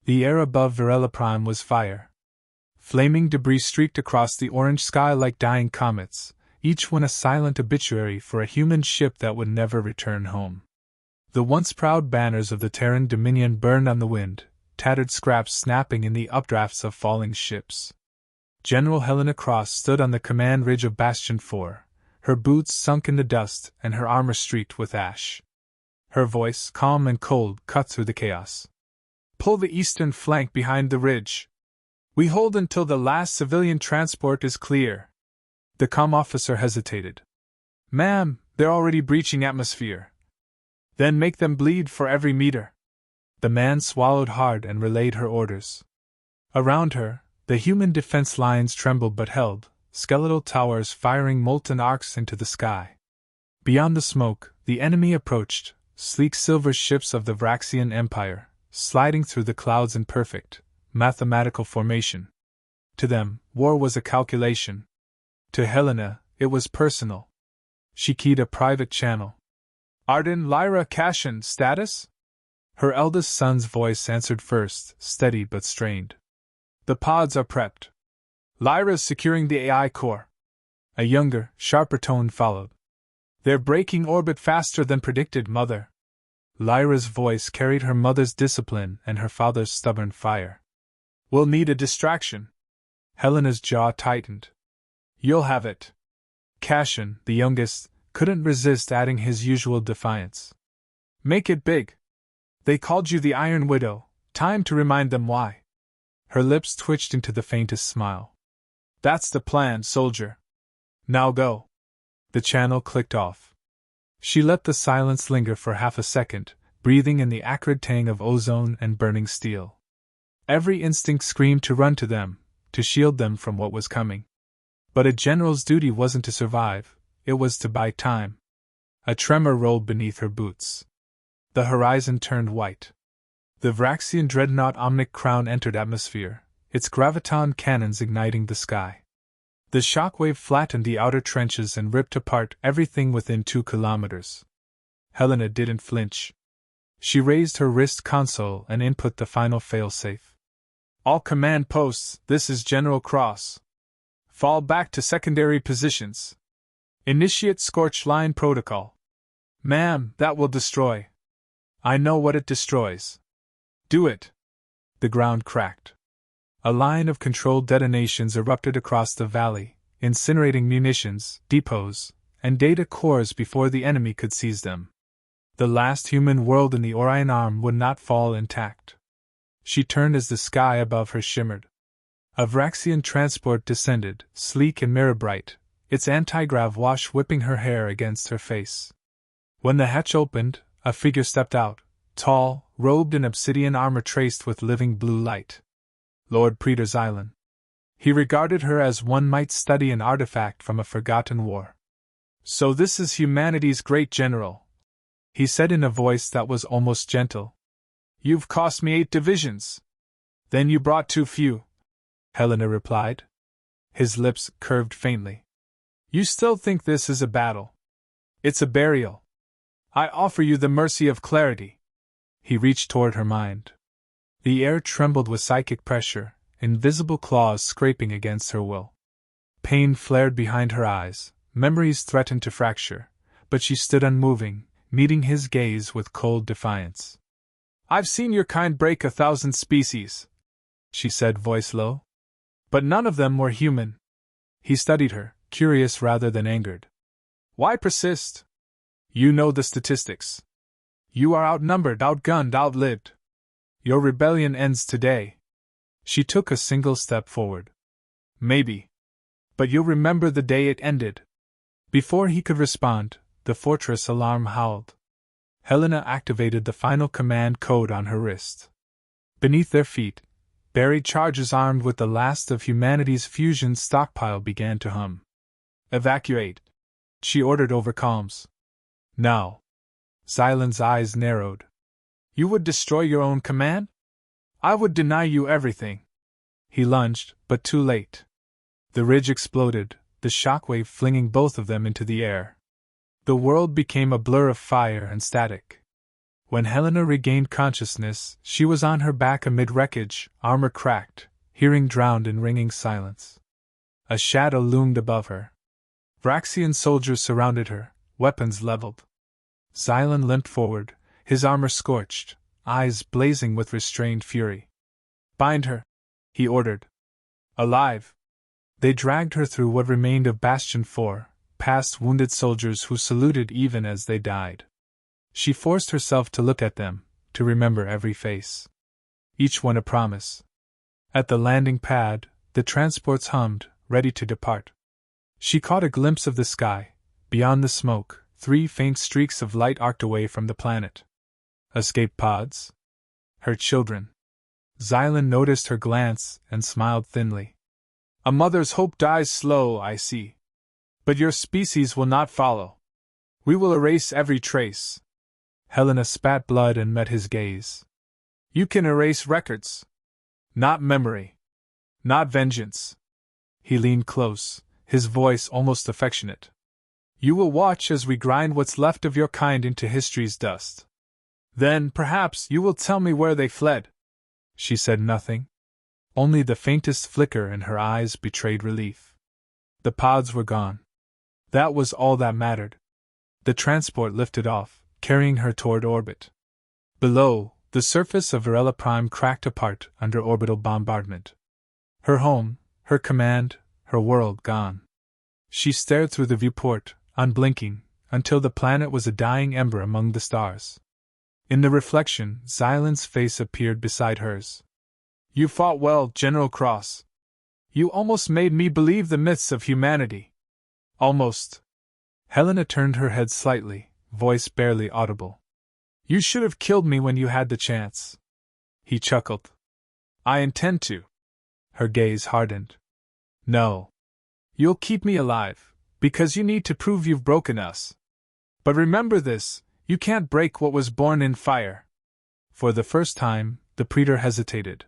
The air above Varela Prime was fire. Flaming debris streaked across the orange sky like dying comets, each one a silent obituary for a human ship that would never return home. The once proud banners of the Terran Dominion burned on the wind, tattered scraps snapping in the updrafts of falling ships. General Helena Cross stood on the command ridge of Bastion 4, her boots sunk in the dust and her armor streaked with ash. Her voice, calm and cold, cut through the chaos. "Pull the eastern flank behind the ridge. We hold until the last civilian transport is clear." The comm officer hesitated. "Ma'am, they're already breaching atmosphere." "Then make them bleed for every meter." The man swallowed hard and relayed her orders. Around her, the human defense lines trembled but held, skeletal towers firing molten arcs into the sky. Beyond the smoke, the enemy approached, sleek silver ships of the Vraxian Empire, sliding through the clouds in perfect, mathematical formation. To them, war was a calculation. To Helena, it was personal. She keyed a private channel. "Arden, Lyra, Cassian, status?" Her eldest son's voice answered first, steady but strained. "The pods are prepped. Lyra's securing the AI core." A younger, sharper tone followed. "They're breaking orbit faster than predicted, Mother." Lyra's voice carried her mother's discipline and her father's stubborn fire. "We'll need a distraction." Helena's jaw tightened. "You'll have it." Cassian, the youngest, couldn't resist adding his usual defiance. "Make it big. They called you the Iron Widow. Time to remind them why." Her lips twitched into the faintest smile. "That's the plan, soldier. Now go." The channel clicked off. She let the silence linger for half a second, breathing in the acrid tang of ozone and burning steel. Every instinct screamed to run to them, to shield them from what was coming. But a general's duty wasn't to survive, it was to buy time. A tremor rolled beneath her boots. The horizon turned white. The Vraxian dreadnought Omnic Crown entered atmosphere, its graviton cannons igniting the sky. The shockwave flattened the outer trenches and ripped apart everything within 2 kilometers. Helena didn't flinch. She raised her wrist console and input the final failsafe. "All command posts, this is General Cross. Fall back to secondary positions. Initiate scorch line protocol." "Ma'am, that will destroy." "I know what it destroys." "Do it." The ground cracked. A line of controlled detonations erupted across the valley, incinerating munitions, depots, and data cores before the enemy could seize them. The last human world in the Orion Arm would not fall intact. She turned as the sky above her shimmered. A Vraxian transport descended, sleek and mirror-bright, its anti-grav wash whipping her hair against her face. When the hatch opened, a figure stepped out, tall, robed in obsidian armor traced with living blue light. Lord Praetor Xylan. He regarded her as one might study an artifact from a forgotten war. "So this is humanity's great general," he said in a voice that was almost gentle. "You've cost me 8 divisions." "Then you brought too few," Helena replied. His lips curved faintly. "You still think this is a battle? It's a burial. I offer you the mercy of clarity." He reached toward her mind. The air trembled with psychic pressure, invisible claws scraping against her will. Pain flared behind her eyes, memories threatened to fracture, but she stood unmoving, meeting his gaze with cold defiance. "I've seen your kind break 1,000 species," she said, voice low. "But none of them were human." He studied her, curious rather than angered. "Why persist? You know the statistics. You are outnumbered, outgunned, outlived. Your rebellion ends today." She took a single step forward. "Maybe. But you'll remember the day it ended." Before he could respond, the fortress alarm howled. Helena activated the final command code on her wrist. Beneath their feet, buried charges armed with the last of humanity's fusion stockpile began to hum. "Evacuate," she ordered over comms. "Now." Xylan's eyes narrowed. "You would destroy your own command? I would deny you everything." He lunged, but too late. The ridge exploded, the shockwave flinging both of them into the air. The world became a blur of fire and static. When Helena regained consciousness, she was on her back amid wreckage, armor cracked, hearing drowned in ringing silence. A shadow loomed above her. Vraxian soldiers surrounded her, weapons leveled. Xylan limped forward, his armor scorched, eyes blazing with restrained fury. "Bind her," he ordered. "Alive." They dragged her through what remained of Bastion 4, past wounded soldiers who saluted even as they died. She forced herself to look at them, to remember every face. Each one a promise. At the landing pad, the transports hummed, ready to depart. She caught a glimpse of the sky. Beyond the smoke, 3 faint streaks of light arced away from the planet. Escape pods? Her children. Xylan noticed her glance and smiled thinly. "A mother's hope dies slow, I see. But your species will not follow. We will erase every trace." Helena spat blood and met his gaze. "You can erase records. Not memory. Not vengeance." He leaned close, his voice almost affectionate. "You will watch as we grind what's left of your kind into history's dust. Then, perhaps, you will tell me where they fled." She said nothing. Only the faintest flicker in her eyes betrayed relief. The pods were gone. That was all that mattered. The transport lifted off, carrying her toward orbit. Below, the surface of Varela Prime cracked apart under orbital bombardment. Her home, her command, her world gone. She stared through the viewport, unblinking, until the planet was a dying ember among the stars. In the reflection, Xylan's face appeared beside hers. "You fought well, General Cross. You almost made me believe the myths of humanity. Almost." Helena turned her head slightly, voice barely audible. "You should have killed me when you had the chance." He chuckled. "I intend to." Her gaze hardened. "No. You'll keep me alive, because you need to prove you've broken us. But remember this, you can't break what was born in fire." For the first time, the Praetor hesitated.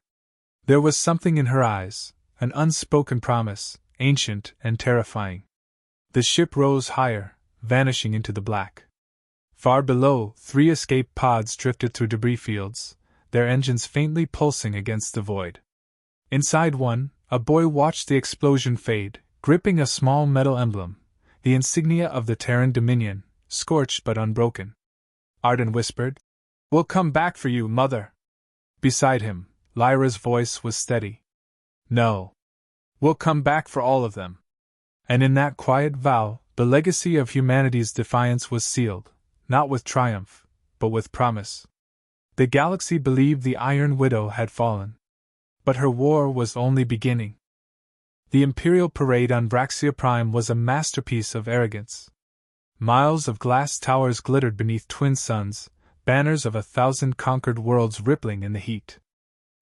There was something in her eyes, an unspoken promise, ancient and terrifying. The ship rose higher, vanishing into the black. Far below, 3 escape pods drifted through debris fields, their engines faintly pulsing against the void. Inside one, a boy watched the explosion fade, gripping a small metal emblem, the insignia of the Terran Dominion, scorched but unbroken. Arden whispered, "We'll come back for you, Mother." Beside him, Lyra's voice was steady. "No. We'll come back for all of them." And in that quiet vow, the legacy of humanity's defiance was sealed, not with triumph, but with promise. The galaxy believed the Iron Widow had fallen. But her war was only beginning. The Imperial parade on Vraxia Prime was a masterpiece of arrogance. Miles of glass towers glittered beneath twin suns, banners of 1,000 conquered worlds rippling in the heat.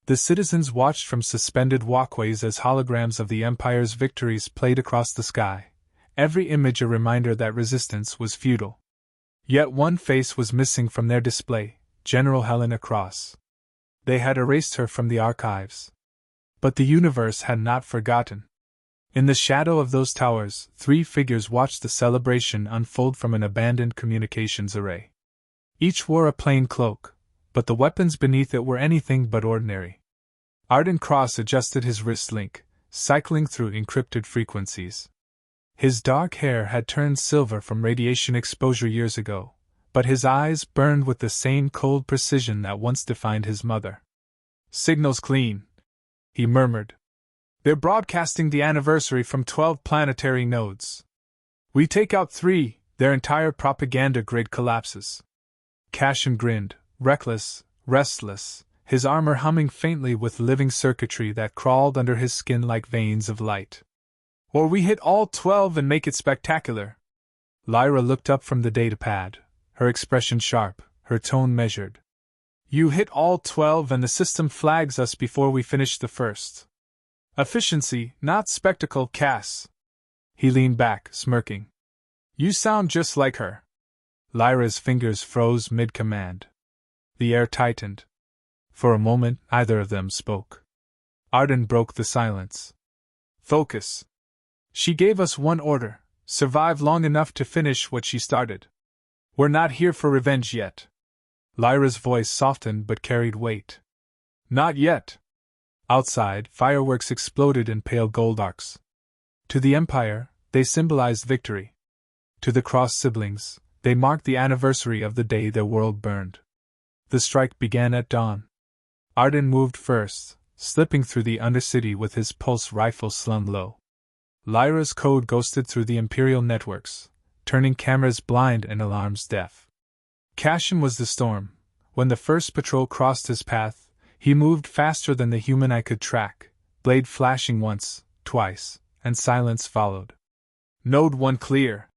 The citizens watched from suspended walkways as holograms of the Empire's victories played across the sky, every image a reminder that resistance was futile. Yet one face was missing from their display, General Helena Cross. They had erased her from the archives. But the universe had not forgotten. In the shadow of those towers, 3 figures watched the celebration unfold from an abandoned communications array. Each wore a plain cloak, but the weapons beneath it were anything but ordinary. Arden Cross adjusted his wrist link, cycling through encrypted frequencies. His dark hair had turned silver from radiation exposure years ago, but his eyes burned with the same cold precision that once defined his mother. "Signal's clean," he murmured. "They're broadcasting the anniversary from 12 planetary nodes. We take out 3, their entire propaganda grid collapses." Cassian grinned, reckless, restless, his armor humming faintly with living circuitry that crawled under his skin like veins of light. "Or we hit all 12 and make it spectacular." Lyra looked up from the datapad, her expression sharp, her tone measured. "You hit all 12 and the system flags us before we finish the first. Efficiency, not spectacle, Cass." He leaned back, smirking. "You sound just like her." Lyra's fingers froze mid-command. The air tightened. For a moment, neither of them spoke. Arden broke the silence. "Focus. She gave us one order: survive long enough to finish what she started. We're not here for revenge yet. Lyra's voice softened but carried weight. Not yet. Outside, fireworks exploded in pale gold arcs. To the Empire, they symbolized victory. To the Cross siblings, they marked the anniversary of the day their world burned. The strike began at dawn. Arden moved first, slipping through the Undercity with his pulse rifle slung low. Lyra's code ghosted through the Imperial networks, turning cameras blind and alarms deaf. Cassian was the storm. When the first patrol crossed his path, he moved faster than the human eye could track, blade flashing once, twice, and silence followed. Node 1 clear,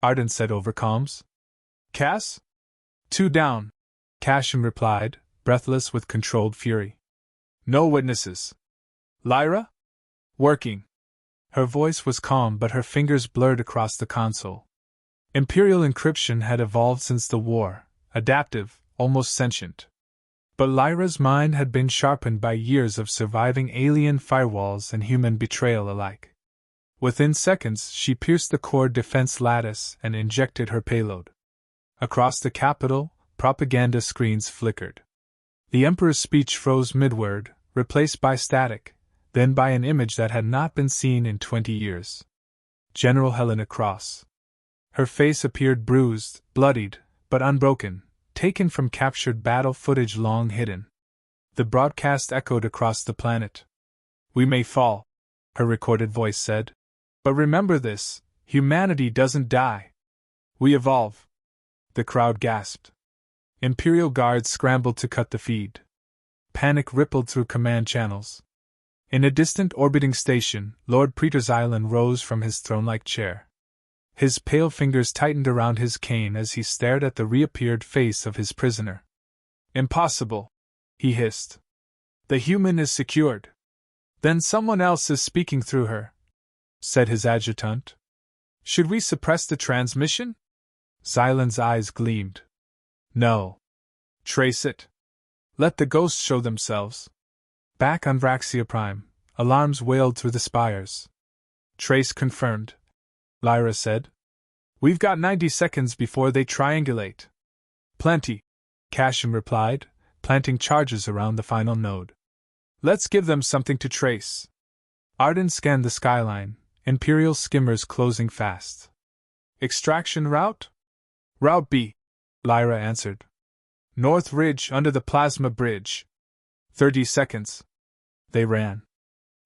Arden said over comms. Cass? 2 down, Cassian replied, breathless with controlled fury. No witnesses. Lyra? Working. Her voice was calm but her fingers blurred across the console. Imperial encryption had evolved since the war, adaptive, almost sentient. But Lyra's mind had been sharpened by years of surviving alien firewalls and human betrayal alike. Within seconds, she pierced the core defense lattice and injected her payload. Across the capital, propaganda screens flickered. The Emperor's speech froze mid-word, replaced by static, then by an image that had not been seen in 20 years. General Helena Cross. Her face appeared bruised, bloodied, but unbroken, taken from captured battle footage long hidden. The broadcast echoed across the planet. We may fall, her recorded voice said. But remember this, humanity doesn't die. We evolve. The crowd gasped. Imperial guards scrambled to cut the feed. Panic rippled through command channels. In a distant orbiting station, Lord Praetor's Island rose from his throne-like chair. His pale fingers tightened around his cane as he stared at the reappeared face of his prisoner. Impossible, he hissed. The human is secured. Then someone else is speaking through her, said his adjutant. Should we suppress the transmission? Xylan's eyes gleamed. No. Trace it. Let the ghosts show themselves. Back on Vraxia Prime, alarms wailed through the spires. Trace confirmed, Lyra said. We've got 90 seconds before they triangulate. Plenty, Cassian replied, planting charges around the final node. Let's give them something to trace. Arden scanned the skyline, Imperial skimmers closing fast. Extraction route? Route B, Lyra answered. North Ridge under the plasma bridge. 30 seconds. They ran.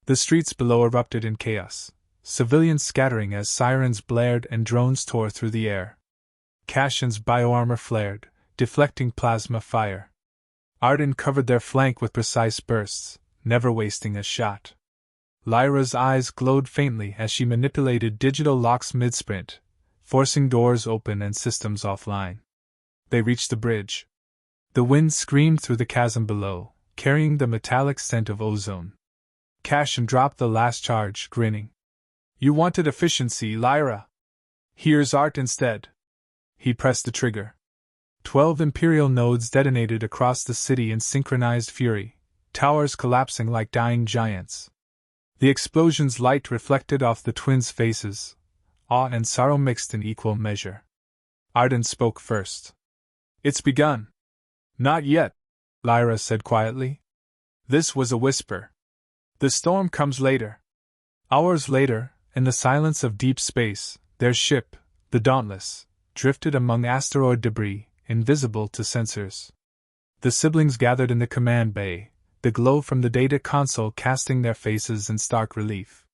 The streets below erupted in chaos, civilians scattering as sirens blared and drones tore through the air. Cassian's bioarmor flared, deflecting plasma fire. Arden covered their flank with precise bursts, never wasting a shot. Lyra's eyes glowed faintly as she manipulated digital locks mid-sprint, forcing doors open and systems offline. They reached the bridge. The wind screamed through the chasm below, carrying the metallic scent of ozone. Cassian dropped the last charge, grinning. You wanted efficiency, Lyra. Here's art instead. He pressed the trigger. 12 Imperial nodes detonated across the city in synchronized fury, towers collapsing like dying giants. The explosion's light reflected off the twins' faces, awe and sorrow mixed in equal measure. Arden spoke first. It's begun. Not yet, Lyra said quietly. This was a whisper. The storm comes later. Hours later, in the silence of deep space, their ship, the Dauntless, drifted among asteroid debris, invisible to sensors. The siblings gathered in the command bay, the glow from the data console casting their faces in stark relief.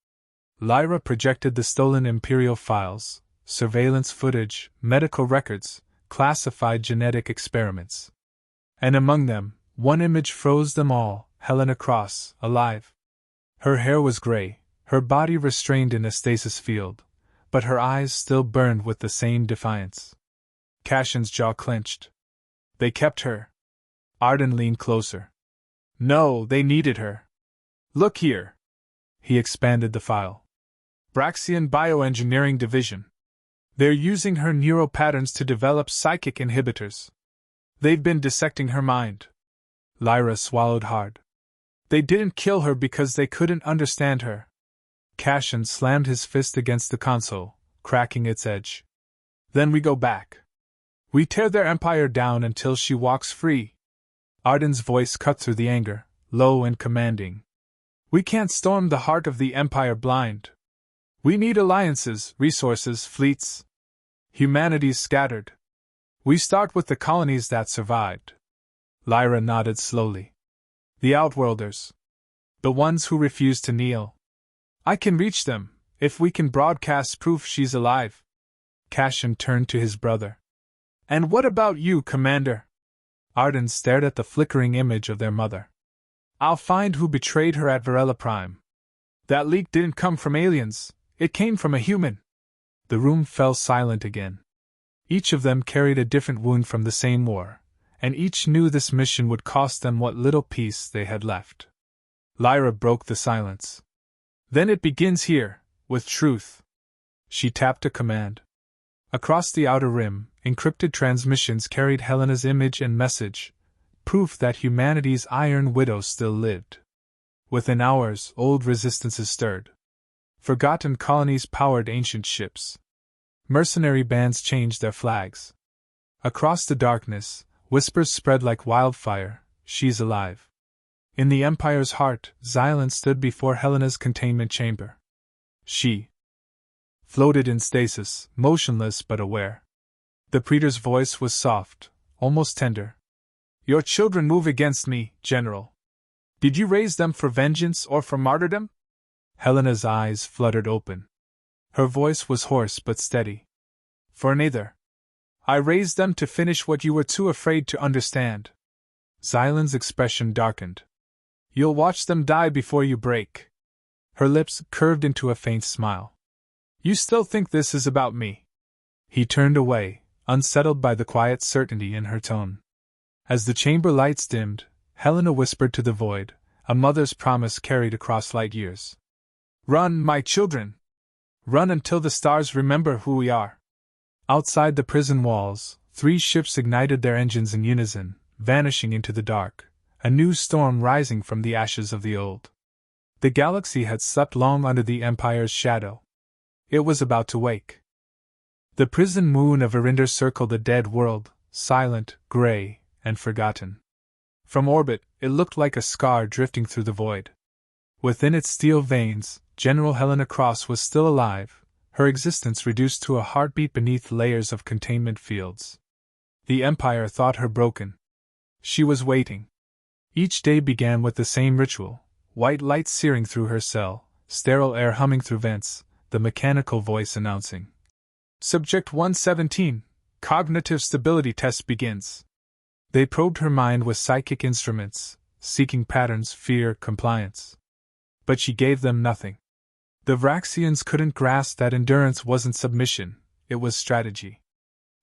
Lyra projected the stolen Imperial files, surveillance footage, medical records, classified genetic experiments. And among them, one image froze them all, Helena Cross, alive. Her hair was gray, her body restrained in a stasis field, but her eyes still burned with the same defiance. Cassian's jaw clenched. They kept her. Arden leaned closer. No, they needed her. Look here. He expanded the file. Braxian Bioengineering Division. They're using her neural patterns to develop psychic inhibitors. They've been dissecting her mind. Lyra swallowed hard. They didn't kill her because they couldn't understand her. Cassian slammed his fist against the console, cracking its edge. Then we go back. We tear their empire down until she walks free. Arden's voice cut through the anger, low and commanding. We can't storm the heart of the empire blind. We need alliances, resources, fleets. Humanity's scattered. We start with the colonies that survived. Lyra nodded slowly. The Outworlders. The ones who refuse to kneel. I can reach them, if we can broadcast proof she's alive. Cassian turned to his brother. And what about you, Commander? Arden stared at the flickering image of their mother. I'll find who betrayed her at Varela Prime. That leak didn't come from aliens, it came from a human. The room fell silent again. Each of them carried a different wound from the same war, and each knew this mission would cost them what little peace they had left. Lyra broke the silence. Then it begins here, with truth. She tapped a command. Across the outer rim, encrypted transmissions carried Helena's image and message, proof that humanity's Iron Widow still lived. Within hours, old resistances stirred. Forgotten colonies powered ancient ships. Mercenary bands changed their flags. Across the darkness, whispers spread like wildfire, she's alive. In the Empire's heart, Xylan stood before Helena's containment chamber. She floated in stasis, motionless but aware. The Praetor's voice was soft, almost tender. Your children move against me, General. Did you raise them for vengeance or for martyrdom? Helena's eyes fluttered open. Her voice was hoarse but steady. For neither. I raised them to finish what you were too afraid to understand. Xylan's expression darkened. You'll watch them die before you break. Her lips curved into a faint smile. You still think this is about me? He turned away, unsettled by the quiet certainty in her tone. As the chamber lights dimmed, Helena whispered to the void, a mother's promise carried across light years. Run, my children! Run until the stars remember who we are. Outside the prison walls, 3 ships ignited their engines in unison, vanishing into the dark, a new storm rising from the ashes of the old. The galaxy had slept long under the Empire's shadow. It was about to wake. The prison moon of Arinder circled the dead world, silent, gray, and forgotten. From orbit, it looked like a scar drifting through the void. Within its steel veins, General Helena Cross was still alive, her existence reduced to a heartbeat beneath layers of containment fields. The Empire thought her broken. She was waiting. Each day began with the same ritual, white light searing through her cell, sterile air humming through vents, the mechanical voice announcing. Subject 117, Cognitive Stability Test begins. They probed her mind with psychic instruments, seeking patterns, fear, compliance. But she gave them nothing. The Vraxians couldn't grasp that endurance wasn't submission, it was strategy.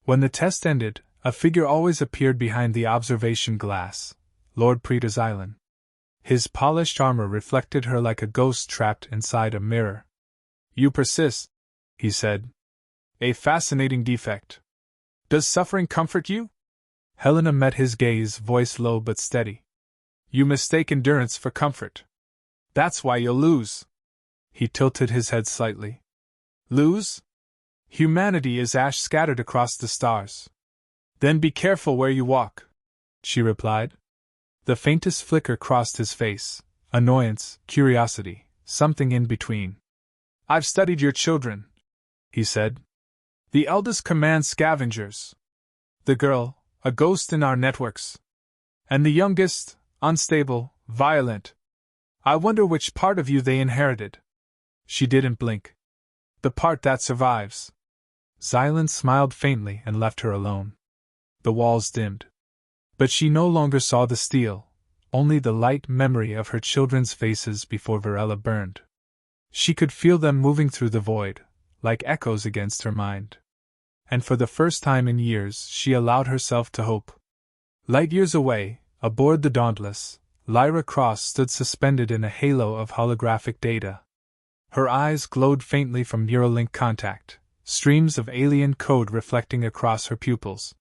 When the test ended, a figure always appeared behind the observation glass, Lord Praetor Xylan. His polished armor reflected her like a ghost trapped inside a mirror. You persist, he said. A fascinating defect. Does suffering comfort you? Helena met his gaze, voice low but steady. You mistake endurance for comfort. That's why you'll lose. He tilted his head slightly. Lose? Humanity is ash scattered across the stars. Then be careful where you walk, she replied. The faintest flicker crossed his face, annoyance, curiosity, something in between. I've studied your children, he said. The eldest commands scavengers. The girl, a ghost in our networks. And the youngest, unstable, violent. I wonder which part of you they inherited. She didn't blink. The part that survives. Xylan smiled faintly and left her alone. The walls dimmed. But she no longer saw the steel, only the light memory of her children's faces before Varela burned. She could feel them moving through the void, like echoes against her mind. And for the first time in years she allowed herself to hope. Light years away, aboard the Dauntless, Lyra Cross stood suspended in a halo of holographic data. Her eyes glowed faintly from Neuralink contact, streams of alien code reflecting across her pupils.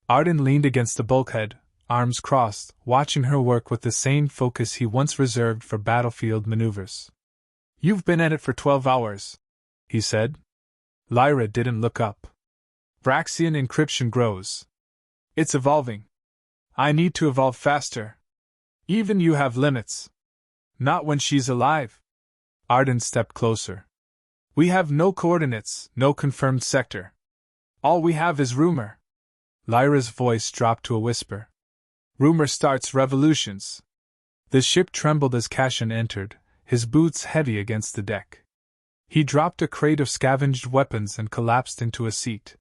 Arden leaned against the bulkhead, arms crossed, watching her work with the same focus he once reserved for battlefield maneuvers. You've been at it for 12 hours, he said. Lyra didn't look up. Braxian encryption grows. It's evolving. I need to evolve faster. Even you have limits. Not when she's alive. Arden stepped closer. We have no coordinates, no confirmed sector. All we have is rumor. Lyra's voice dropped to a whisper. Rumor starts revolutions. The ship trembled as Cassian entered, his boots heavy against the deck. He dropped a crate of scavenged weapons and collapsed into a seat.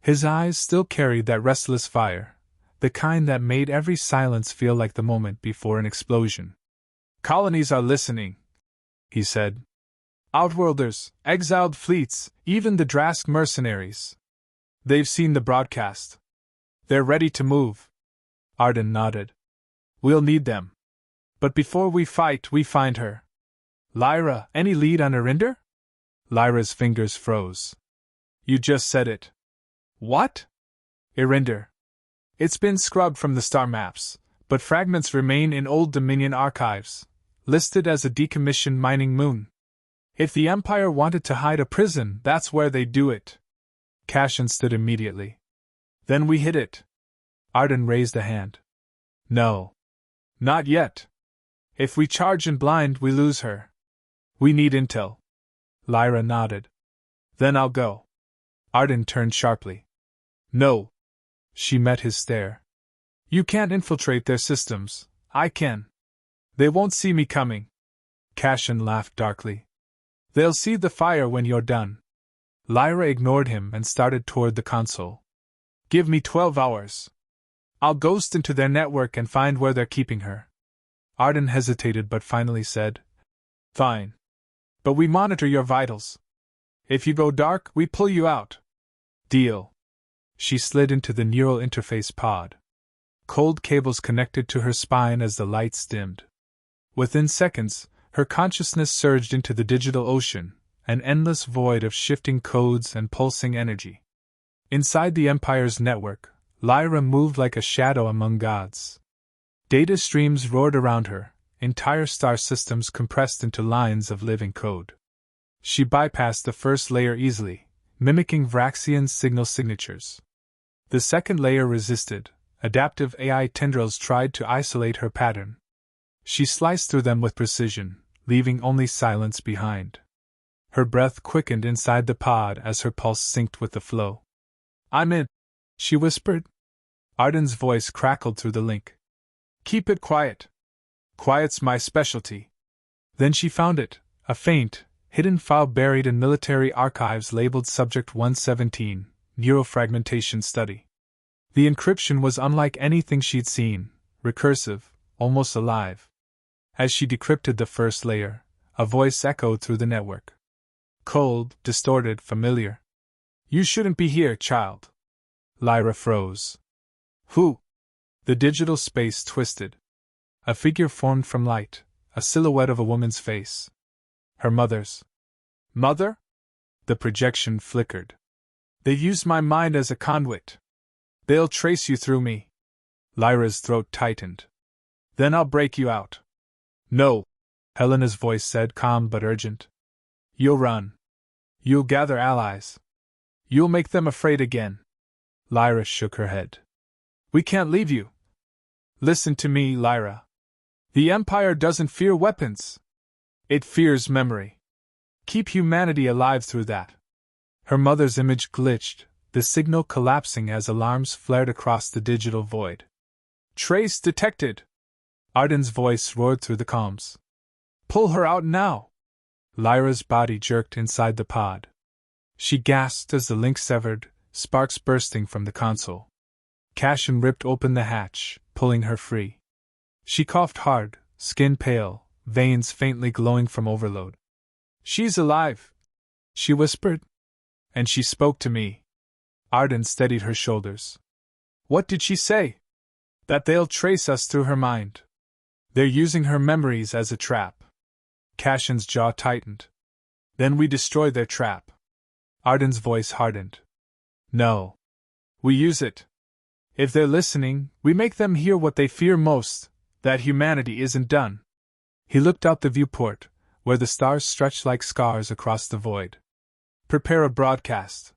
His eyes still carried that restless fire, the kind that made every silence feel like the moment before an explosion. Colonies are listening, he said. Outworlders, exiled fleets, even the Drask mercenaries. They've seen the broadcast. They're ready to move. Arden nodded. We'll need them. But before we fight, we find her. Lyra, any lead on Arinder? Lyra's fingers froze. You just said it. What? Arinder. It's been scrubbed from the star maps, but fragments remain in old Dominion archives, listed as a decommissioned mining moon. If the Empire wanted to hide a prison, that's where they'd do it. Cassian stood immediately. Then we hit it. Arden raised a hand. No. Not yet. If we charge in blind, we lose her. We need intel. Lyra nodded. Then I'll go. Arden turned sharply. No. She met his stare. You can't infiltrate their systems. I can. They won't see me coming. Cassian laughed darkly. They'll see the fire when you're done. Lyra ignored him and started toward the console. Give me 12 hours. I'll ghost into their network and find where they're keeping her. Arden hesitated but finally said, Fine. But we monitor your vitals. If you go dark, we pull you out. Deal. She slid into the neural interface pod. Cold cables connected to her spine as the lights dimmed. Within seconds, her consciousness surged into the digital ocean, an endless void of shifting codes and pulsing energy. Inside the Empire's network, Lyra moved like a shadow among gods. Data streams roared around her, entire star systems compressed into lines of living code. She bypassed the first layer easily, mimicking Vraxian's signal signatures. The second layer resisted. Adaptive AI tendrils tried to isolate her pattern. She sliced through them with precision, leaving only silence behind. Her breath quickened inside the pod as her pulse synced with the flow. I'm in, she whispered. Arden's voice crackled through the link. Keep it quiet. Quiet's my specialty. Then she found it, a faint, hidden file buried in military archives labeled Subject 117, Neurofragmentation Study. The encryption was unlike anything she'd seen, recursive, almost alive. As she decrypted the first layer, a voice echoed through the network. Cold, distorted, familiar. You shouldn't be here, child. Lyra froze. Who? The digital space twisted. A figure formed from light, a silhouette of a woman's face. Her mother's. Mother? The projection flickered. They used my mind as a conduit. They'll trace you through me. Lyra's throat tightened. Then I'll break you out. No, Helena's voice said, calm but urgent. You'll run. You'll gather allies. You'll make them afraid again. Lyra shook her head. We can't leave you. Listen to me, Lyra. The Empire doesn't fear weapons. It fears memory. Keep humanity alive through that. Her mother's image glitched, the signal collapsing as alarms flared across the digital void. Trace detected! Arden's voice roared through the comms. Pull her out now! Lyra's body jerked inside the pod. She gasped as the link severed, sparks bursting from the console. Cassian ripped open the hatch, pulling her free. She coughed hard, skin pale, veins faintly glowing from overload. She's alive, she whispered. And she spoke to me. Arden steadied her shoulders. What did she say? That they'll trace us through her mind. They're using her memories as a trap. Cassian's jaw tightened. Then we destroy their trap. Arden's voice hardened. No. We use it. If they're listening, we make them hear what they fear most, that humanity isn't done. He looked out the viewport, where the stars stretched like scars across the void. Prepare a broadcast.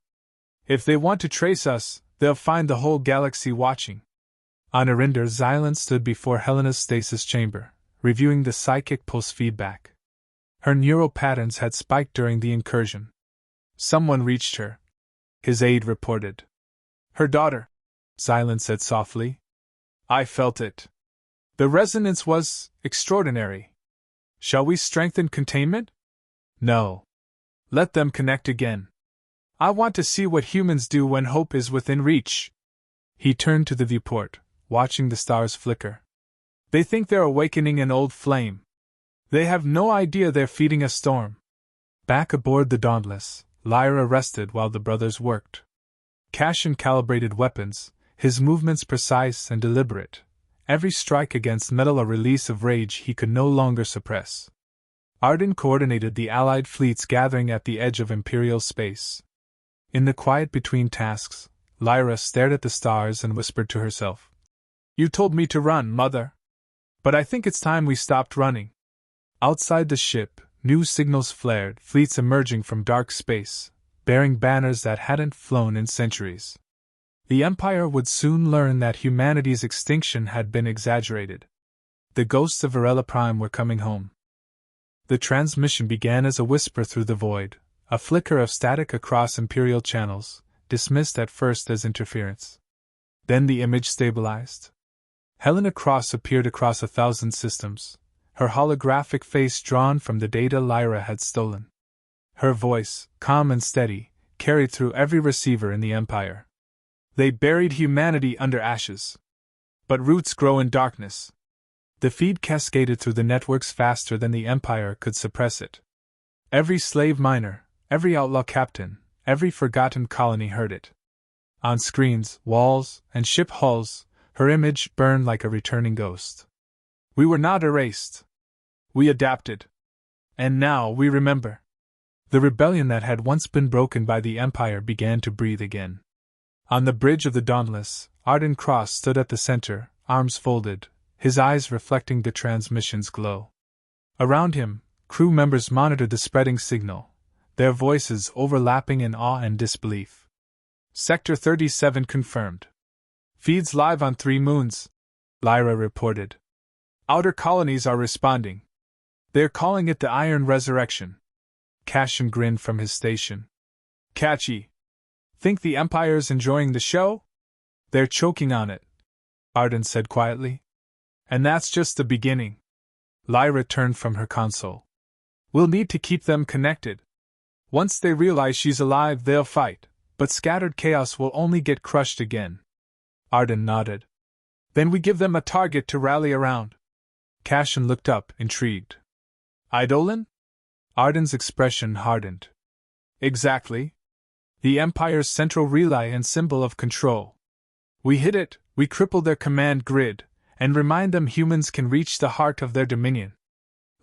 If they want to trace us, they'll find the whole galaxy watching. On Arinder, Xylan stood before Helena's stasis chamber, reviewing the psychic pulse feedback. Her neural patterns had spiked during the incursion. Someone reached her. His aide reported. Her daughter, Xylan said softly. I felt it. The resonance was extraordinary. Shall we strengthen containment? No. Let them connect again. I want to see what humans do when hope is within reach. He turned to the viewport, watching the stars flicker. They think they're awakening an old flame. They have no idea they're feeding a storm. Back aboard the Dauntless, Lyra rested while the brothers worked. Cassian calibrated weapons, his movements precise and deliberate. Every strike against metal a release of rage he could no longer suppress. Arden coordinated the Allied fleets gathering at the edge of Imperial space. In the quiet between tasks, Lyra stared at the stars and whispered to herself. You told me to run, Mother. But I think it's time we stopped running. Outside the ship, new signals flared, fleets emerging from dark space, bearing banners that hadn't flown in centuries. The Empire would soon learn that humanity's extinction had been exaggerated. The ghosts of Varela Prime were coming home. The transmission began as a whisper through the void, a flicker of static across Imperial channels, dismissed at first as interference. Then the image stabilized. Helena Cross appeared across 1,000 systems, her holographic face drawn from the data Lyra had stolen. Her voice, calm and steady, carried through every receiver in the Empire. They buried humanity under ashes. But roots grow in darkness. The feed cascaded through the networks faster than the Empire could suppress it. Every slave miner, every outlaw captain, every forgotten colony heard it. On screens, walls, and ship hulls, her image burned like a returning ghost. We were not erased. We adapted. And now we remember. The rebellion that had once been broken by the Empire began to breathe again. On the bridge of the Dauntless, Arden Cross stood at the center, arms folded, his eyes reflecting the transmission's glow. Around him, crew members monitored the spreading signal, their voices overlapping in awe and disbelief. Sector 37 confirmed. Feeds live on 3 moons, Lyra reported. Outer colonies are responding. They're calling it the Iron Resurrection. Cassian grinned from his station. Catchy. Think the Empire's enjoying the show? They're choking on it, Arden said quietly. And that's just the beginning. Lyra turned from her console. We'll need to keep them connected. Once they realize she's alive, they'll fight, but scattered chaos will only get crushed again. Arden nodded. Then we give them a target to rally around. Cassian looked up, intrigued. Eidolon? Arden's expression hardened. Exactly. The Empire's central relay and symbol of control. We hit it, we cripple their command grid, and remind them humans can reach the heart of their dominion.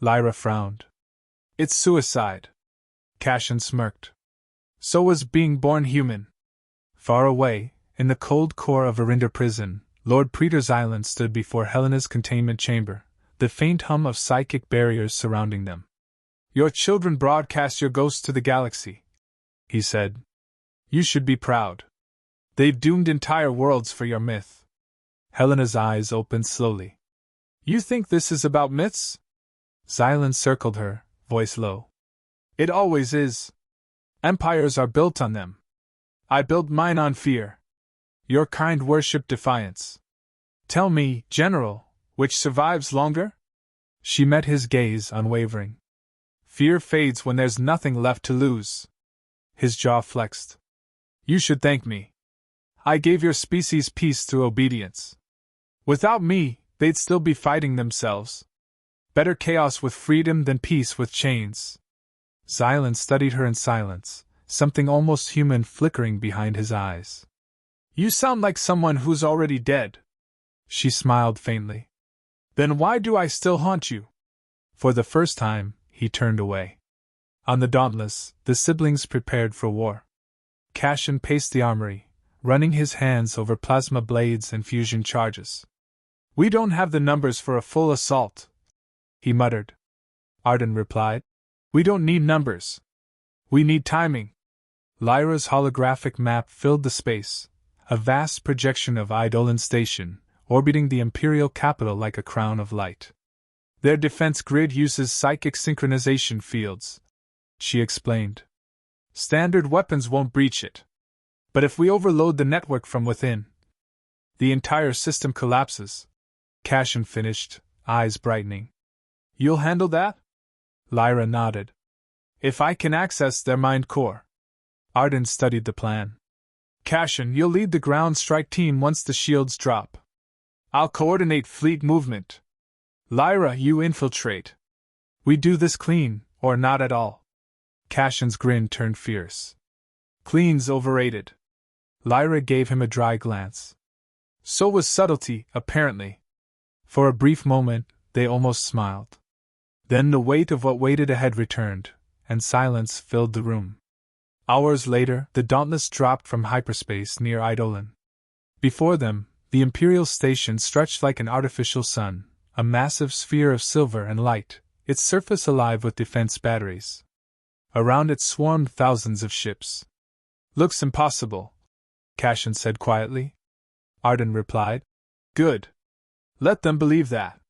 Lyra frowned. It's suicide. Cassian smirked. So was being born human. Far away, in the cold core of Arinder prison, Lord Praetor's Island stood before Helena's containment chamber, the faint hum of psychic barriers surrounding them. Your children broadcast your ghosts to the galaxy, he said. You should be proud. They've doomed entire worlds for your myth. Helena's eyes opened slowly. You think this is about myths? Xylan circled her, voice low. It always is. Empires are built on them. I build mine on fear. Your kind worship defiance. Tell me, General, which survives longer? She met his gaze, unwavering. Fear fades when there's nothing left to lose. His jaw flexed. You should thank me. I gave your species peace through obedience. Without me, they'd still be fighting themselves. Better chaos with freedom than peace with chains. Xylan studied her in silence, something almost human flickering behind his eyes. You sound like someone who's already dead. She smiled faintly. Then why do I still haunt you? For the first time, he turned away. On the Dauntless, the siblings prepared for war. Cassian paced the armory, running his hands over plasma blades and fusion charges. We don't have the numbers for a full assault, he muttered. Arden replied. We don't need numbers. We need timing. Lyra's holographic map filled the space, a vast projection of Eidolon Station, orbiting the Imperial capital like a crown of light. Their defense grid uses psychic synchronization fields, she explained. Standard weapons won't breach it. But if we overload the network from within, the entire system collapses, Cassian finished, eyes brightening. You'll handle that? Lyra nodded. If I can access their mind core. Arden studied the plan. Cassian, you'll lead the ground strike team once the shields drop. I'll coordinate fleet movement. Lyra, you infiltrate. We do this clean, or not at all. Cassian's grin turned fierce. Clean's overrated. Lyra gave him a dry glance. So was subtlety, apparently. For a brief moment, they almost smiled. Then the weight of what waited ahead returned, and silence filled the room. Hours later, the Dauntless dropped from hyperspace near Eidolon. Before them, the Imperial station stretched like an artificial sun, a massive sphere of silver and light, its surface alive with defense batteries. Around it swarmed thousands of ships. Looks impossible, Cassian said quietly. Arden replied. Good. Let them believe that.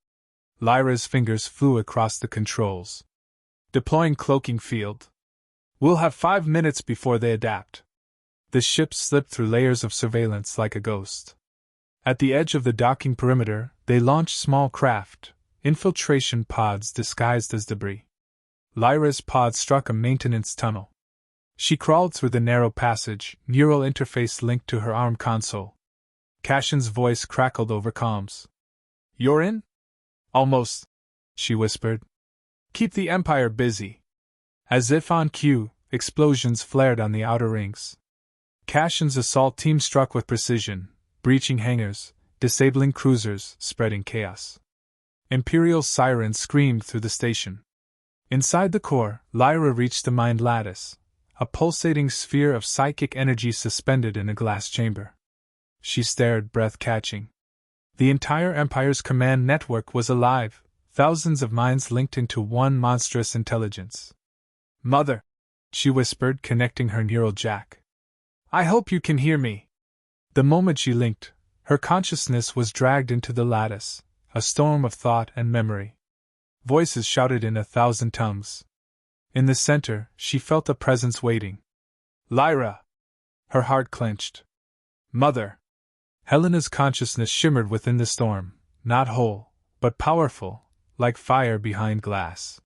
Lyra's fingers flew across the controls. Deploying cloaking field. We'll have 5 minutes before they adapt. The ship slipped through layers of surveillance like a ghost. At the edge of the docking perimeter, they launched small craft, infiltration pods disguised as debris. Lyra's pod struck a maintenance tunnel. She crawled through the narrow passage, neural interface linked to her ARM console. Cassian's voice crackled over comms. You're in? Almost, she whispered. Keep the Empire busy. As if on cue, explosions flared on the outer rings. Cassian's assault team struck with precision, breaching hangars, disabling cruisers, spreading chaos. Imperial sirens screamed through the station. Inside the core, Lyra reached the mind lattice, a pulsating sphere of psychic energy suspended in a glass chamber. She stared, breath-catching. The entire Empire's command network was alive, thousands of minds linked into one monstrous intelligence. Mother, she whispered, connecting her neural jack. I hope you can hear me. The moment she linked, her consciousness was dragged into the lattice, a storm of thought and memory. Voices shouted in 1,000 tongues. In the center, she felt a presence waiting. Lyra! Her heart clenched. Mother! Helena's consciousness shimmered within the storm, not whole, but powerful, like fire behind glass.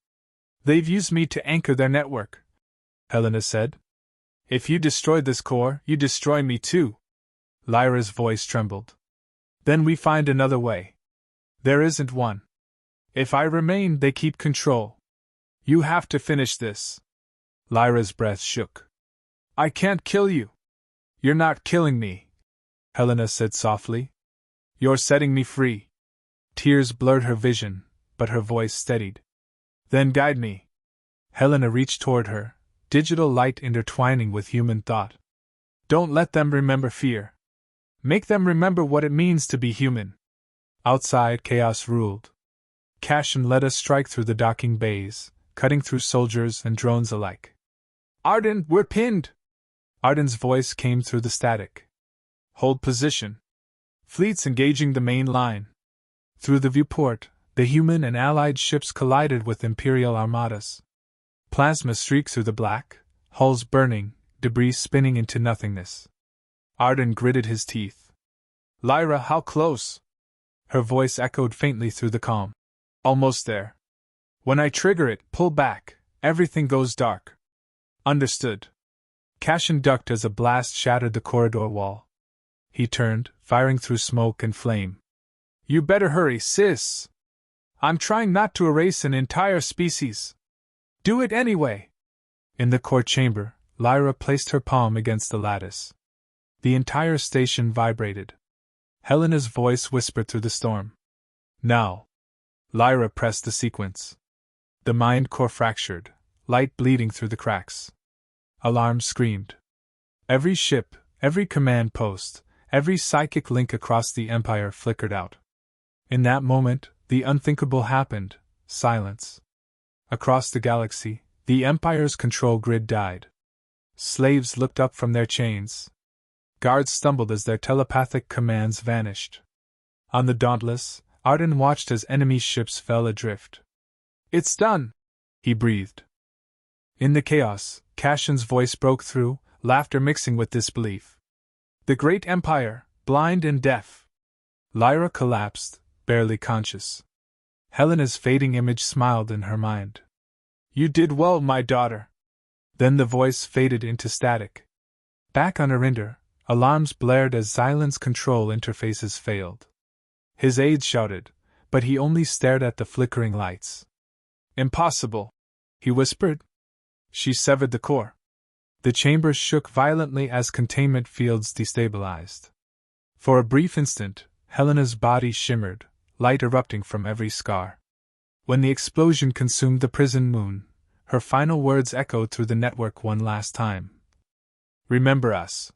They've used me to anchor their network, Helena said. If you destroy this core, you destroy me too. Lyra's voice trembled. Then we find another way. There isn't one. If I remain, they keep control. You have to finish this. Lyra's breath shook. I can't kill you. You're not killing me, Helena said softly. You're setting me free. Tears blurred her vision, but her voice steadied. Then guide me. Helena reached toward her, digital light intertwining with human thought. Don't let them remember fear. Make them remember what it means to be human. Outside, chaos ruled. Cassian led us strike through the docking bays, cutting through soldiers and drones alike. Arden, we're pinned! Arden's voice came through the static. Hold position. Fleets engaging the main line. Through the viewport, the human and allied ships collided with Imperial armadas. Plasma streaked through the black, hulls burning, debris spinning into nothingness. Arden gritted his teeth. Lyra, how close? Her voice echoed faintly through the calm. Almost there. When I trigger it, pull back, everything goes dark. Understood. Cassian ducked as a blast shattered the corridor wall. He turned, firing through smoke and flame. You better hurry, sis. I'm trying not to erase an entire species. Do it anyway. In the core chamber, Lyra placed her palm against the lattice. The entire station vibrated. Helena's voice whispered through the storm. Now. Lyra pressed the sequence. The mind core fractured, light bleeding through the cracks. Alarms screamed. Every ship, every command post, every psychic link across the Empire flickered out. In that moment, the unthinkable happened, silence. Across the galaxy, the Empire's control grid died. Slaves looked up from their chains. Guards stumbled as their telepathic commands vanished. On the Dauntless, Arden watched as enemy ships fell adrift. "It's done!" he breathed. In the chaos, Cassian's voice broke through, laughter mixing with disbelief. "The great Empire, blind and deaf!" Lyra collapsed, barely conscious. Helena's fading image smiled in her mind. "You did well, my daughter." Then the voice faded into static. Back on Arinder, alarms blared as Xylan's control interfaces failed. His aides shouted, but he only stared at the flickering lights. "Impossible," he whispered. She severed the core. The chambers shook violently as containment fields destabilized. For a brief instant, Helena's body shimmered, light erupting from every scar. When the explosion consumed the prison moon, her final words echoed through the network one last time. "Remember us."